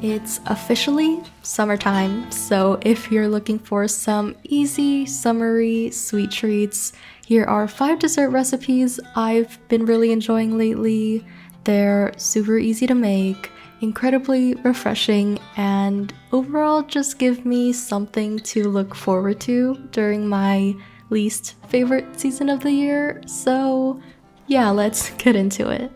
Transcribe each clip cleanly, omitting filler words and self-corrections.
It's officially summertime, so if you're looking for some easy, summery sweet treats, here are 5 dessert recipes I've been really enjoying lately. They're super easy to make, incredibly refreshing, and overall just give me something to look forward to during my least favorite season of the year. So yeah, let's get into it.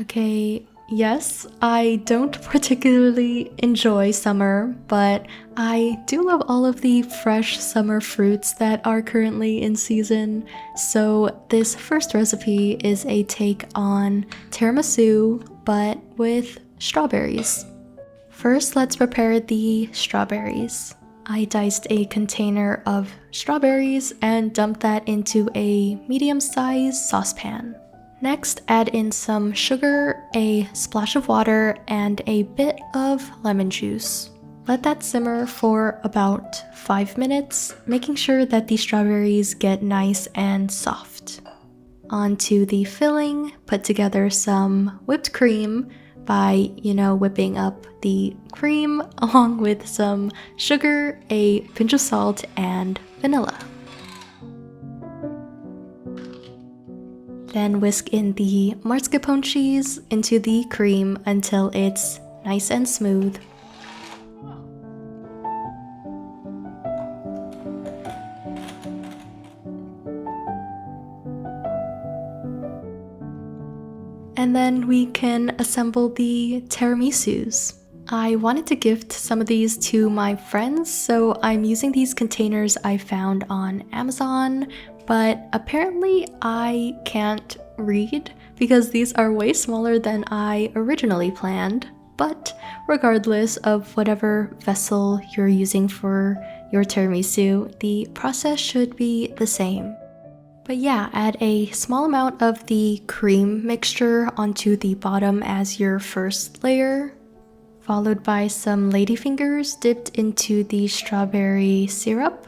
Okay, yes, I don't particularly enjoy summer, but I do love all of the fresh summer fruits that are currently in season. So this first recipe is a take on tiramisu, but with strawberries. First, let's prepare the strawberries. I diced a container of strawberries and dumped that into a medium-sized saucepan. Next, add in some sugar, a splash of water, and a bit of lemon juice. Let that simmer for about 5 minutes, making sure that the strawberries get nice and soft. Onto the filling, put together some whipped cream by, whipping up the cream along with some sugar, a pinch of salt, and vanilla. Then whisk in the mascarpone cheese into the cream until it's nice and smooth. And then we can assemble the tiramisus. I wanted to gift some of these to my friends, so I'm using these containers I found on Amazon, but apparently I can't read because these are way smaller than I originally planned. But regardless of whatever vessel you're using for your tiramisu, the process should be the same. But yeah, add a small amount of the cream mixture onto the bottom as your first layer, followed by some ladyfingers dipped into the strawberry syrup.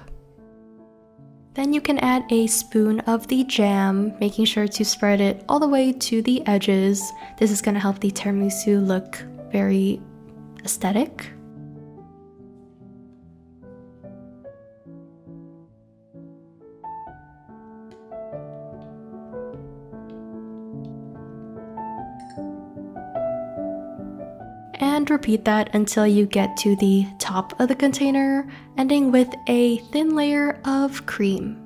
Then you can add a spoon of the jam, making sure to spread it all the way to the edges. This is going to help the tiramisu look very aesthetic. And repeat that until you get to the top of the container, ending with a thin layer of cream.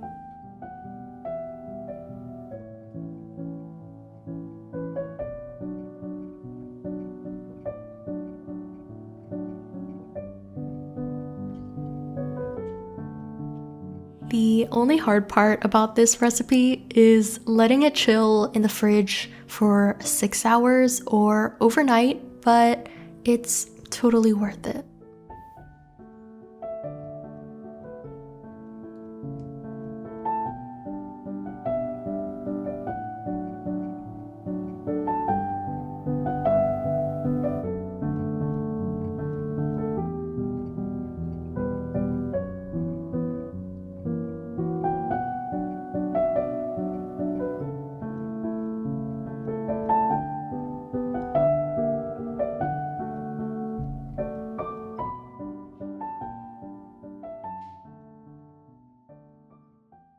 The only hard part about this recipe is letting it chill in the fridge for 6 hours or overnight, but it's totally worth it.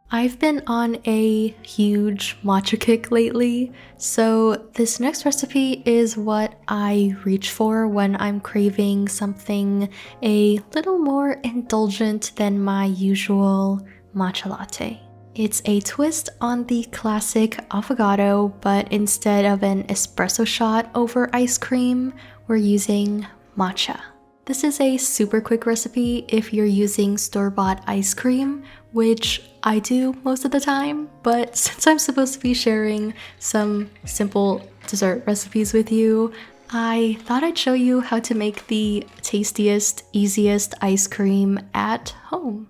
I've been on a huge matcha kick lately, so this next recipe is what I reach for when I'm craving something a little more indulgent than my usual matcha latte. It's a twist on the classic affogato, but instead of an espresso shot over ice cream, we're using matcha. This is a super quick recipe if you're using store-bought ice cream, which I do most of the time, but since I'm supposed to be sharing some simple dessert recipes with you, I thought I'd show you how to make the tastiest, easiest ice cream at home.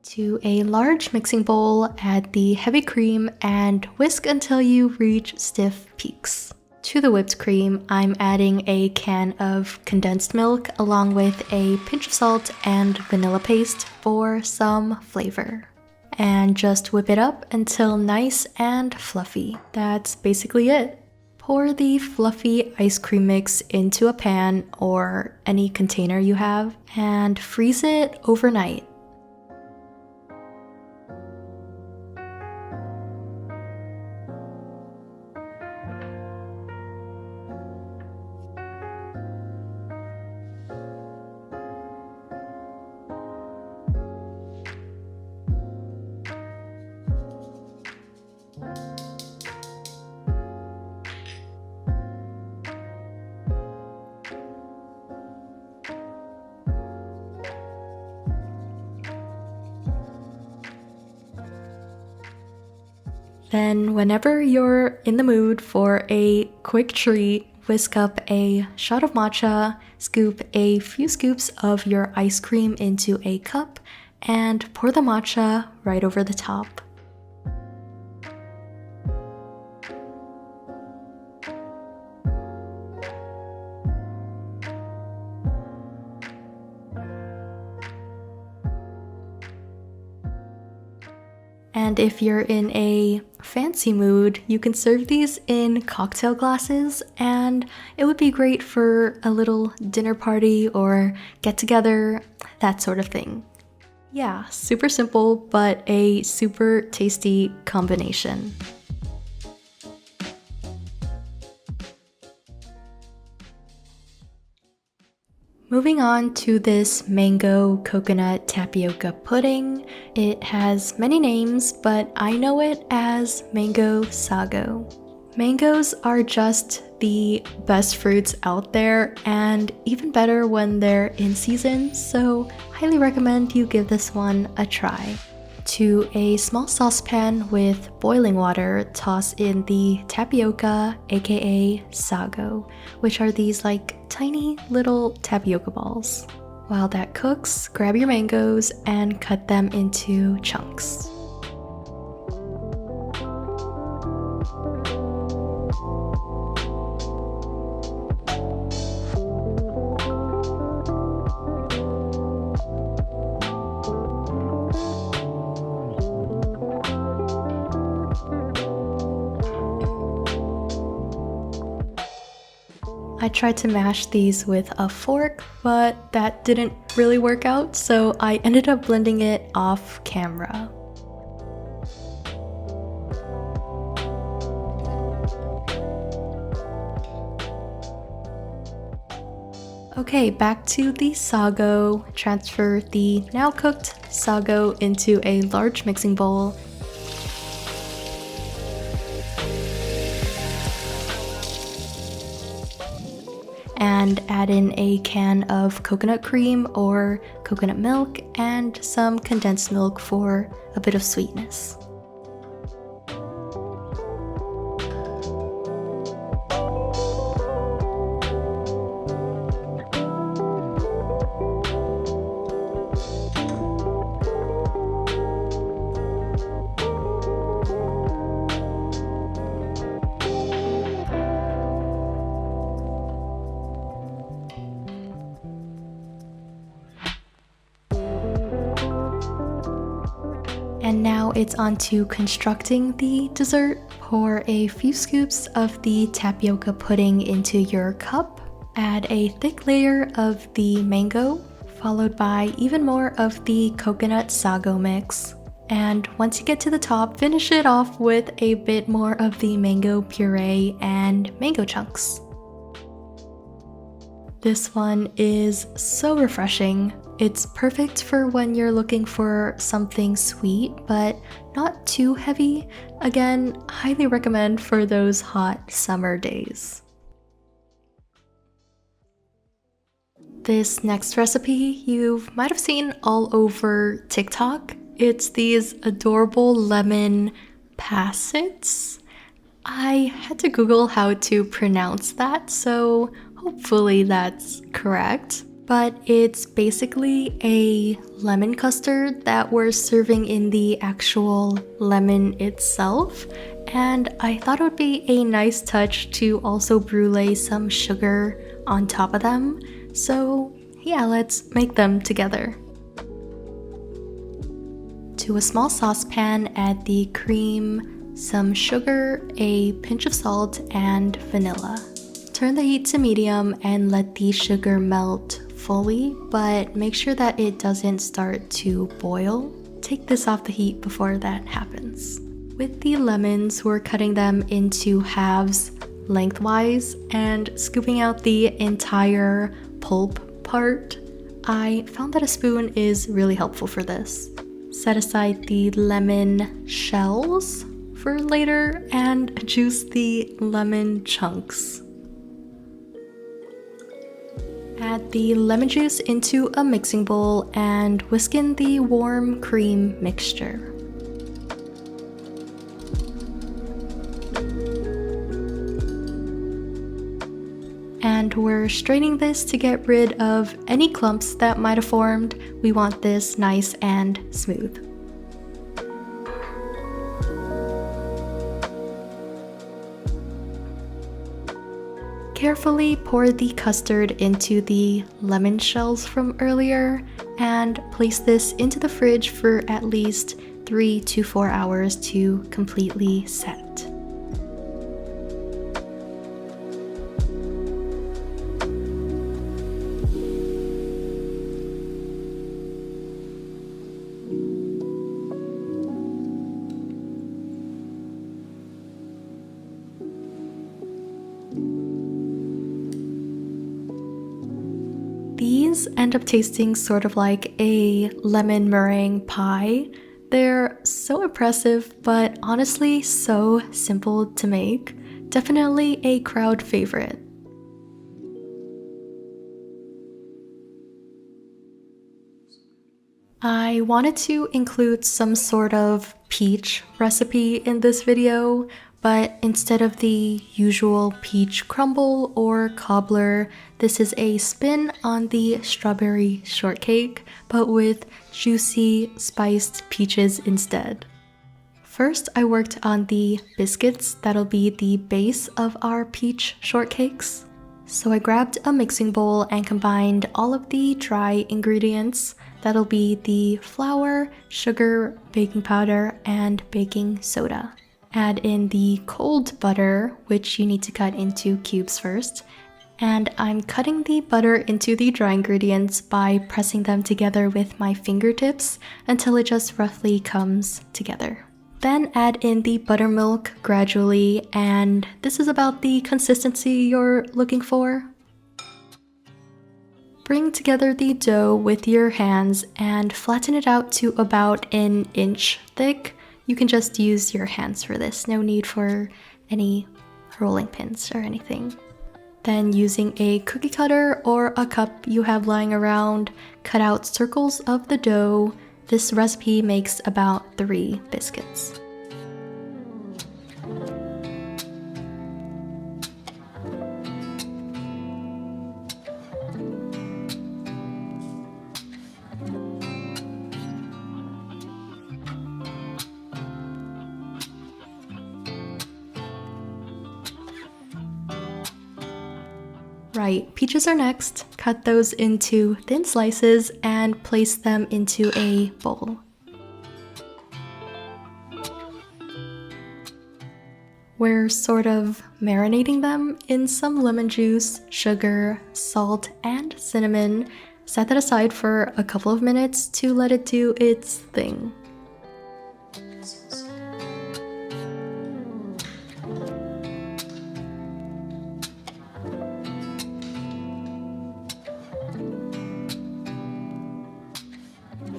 To a large mixing bowl, add the heavy cream and whisk until you reach stiff peaks. To the whipped cream, I'm adding a can of condensed milk along with a pinch of salt and vanilla paste for some flavor. And just whip it up until nice and fluffy. That's basically it. Pour the fluffy ice cream mix into a pan or any container you have and freeze it overnight. Then whenever you're in the mood for a quick treat, whisk up a shot of matcha, scoop a few scoops of your ice cream into a cup, and pour the matcha right over the top. And if you're in a fancy mood, you can serve these in cocktail glasses, and it would be great for a little dinner party or get together, that sort of thing. Yeah, super simple, but a super tasty combination. Moving on to this mango coconut tapioca pudding. It has many names, but I know it as mango sago. Mangoes are just the best fruits out there, and even better when they're in season, so highly recommend you give this one a try. To a small saucepan with boiling water, toss in the tapioca, aka sago, which are these like tiny little tapioca balls. While that cooks, grab your mangoes and cut them into chunks. I tried to mash these with a fork, but that didn't really work out, so I ended up blending it off camera. Okay, back to the sago. Transfer the now cooked sago into a large mixing bowl. And add in a can of coconut cream or coconut milk and some condensed milk for a bit of sweetness. And now it's on to constructing the dessert. Pour a few scoops of the tapioca pudding into your cup. Add a thick layer of the mango, followed by even more of the coconut sago mix. And once you get to the top, finish it off with a bit more of the mango puree and mango chunks. This one is so refreshing. It's perfect for when you're looking for something sweet, but not too heavy. Again, highly recommend for those hot summer days. This next recipe you might have seen all over TikTok. It's these adorable lemon Possets. I had to Google how to pronounce that, so hopefully that's correct. But it's basically a lemon custard that we're serving in the actual lemon itself. And I thought it would be a nice touch to also brulee some sugar on top of them. So yeah, let's make them together. To a small saucepan, add the cream, some sugar, a pinch of salt, and vanilla. Turn the heat to medium and let the sugar melt fully, but make sure that it doesn't start to boil. Take this off the heat before that happens. With the lemons, we're cutting them into halves lengthwise and scooping out the entire pulp part. I found that a spoon is really helpful for this. Set aside the lemon shells for later and juice the lemon chunks. Add the lemon juice into a mixing bowl and whisk in the warm cream mixture. And we're straining this to get rid of any clumps that might have formed. We want this nice and smooth. Carefully pour the custard into the lemon shells from earlier and place this into the fridge for at least 3 to 4 hours to completely set. These end up tasting sort of like a lemon meringue pie. They're so impressive, but honestly so simple to make. Definitely a crowd favorite. I wanted to include some sort of peach recipe in this video, but instead of the usual peach crumble or cobbler, this is a spin on the strawberry shortcake, but with juicy spiced peaches instead. First, I worked on the biscuits that'll be the base of our peach shortcakes. So I grabbed a mixing bowl and combined all of the dry ingredients. That'll be the flour, sugar, baking powder, and baking soda. Add in the cold butter, which you need to cut into cubes first. And I'm cutting the butter into the dry ingredients by pressing them together with my fingertips until it just roughly comes together. Then add in the buttermilk gradually, and this is about the consistency you're looking for. Bring together the dough with your hands and flatten it out to about an inch thick. You can just use your hands for this, no need for any rolling pins or anything. Then using a cookie cutter or a cup you have lying around, cut out circles of the dough. This recipe makes about 3 biscuits. Right, peaches are next. Cut those into thin slices and place them into a bowl. We're sort of marinating them in some lemon juice, sugar, salt, and cinnamon. Set that aside for a couple of minutes to let it do its thing.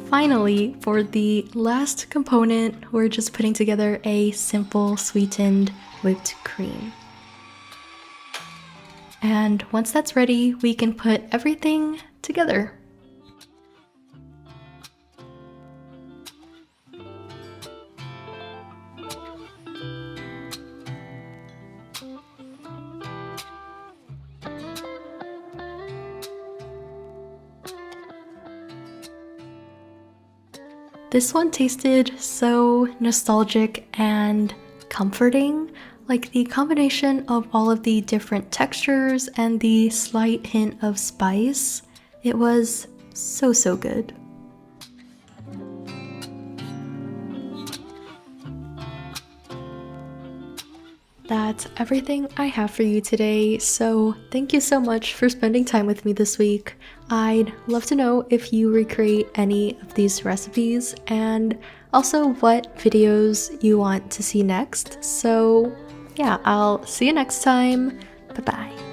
Finally, for the last component, we're just putting together a simple sweetened whipped cream. And once that's ready, we can put everything together. This one tasted so nostalgic and comforting, like the combination of all of the different textures and the slight hint of spice. It was so good. that's everything I have for you today, so thank you so much for spending time with me this week. I'd love to know if you recreate any of these recipes and also what videos you want to see next. So yeah, I'll see you next time. Bye bye.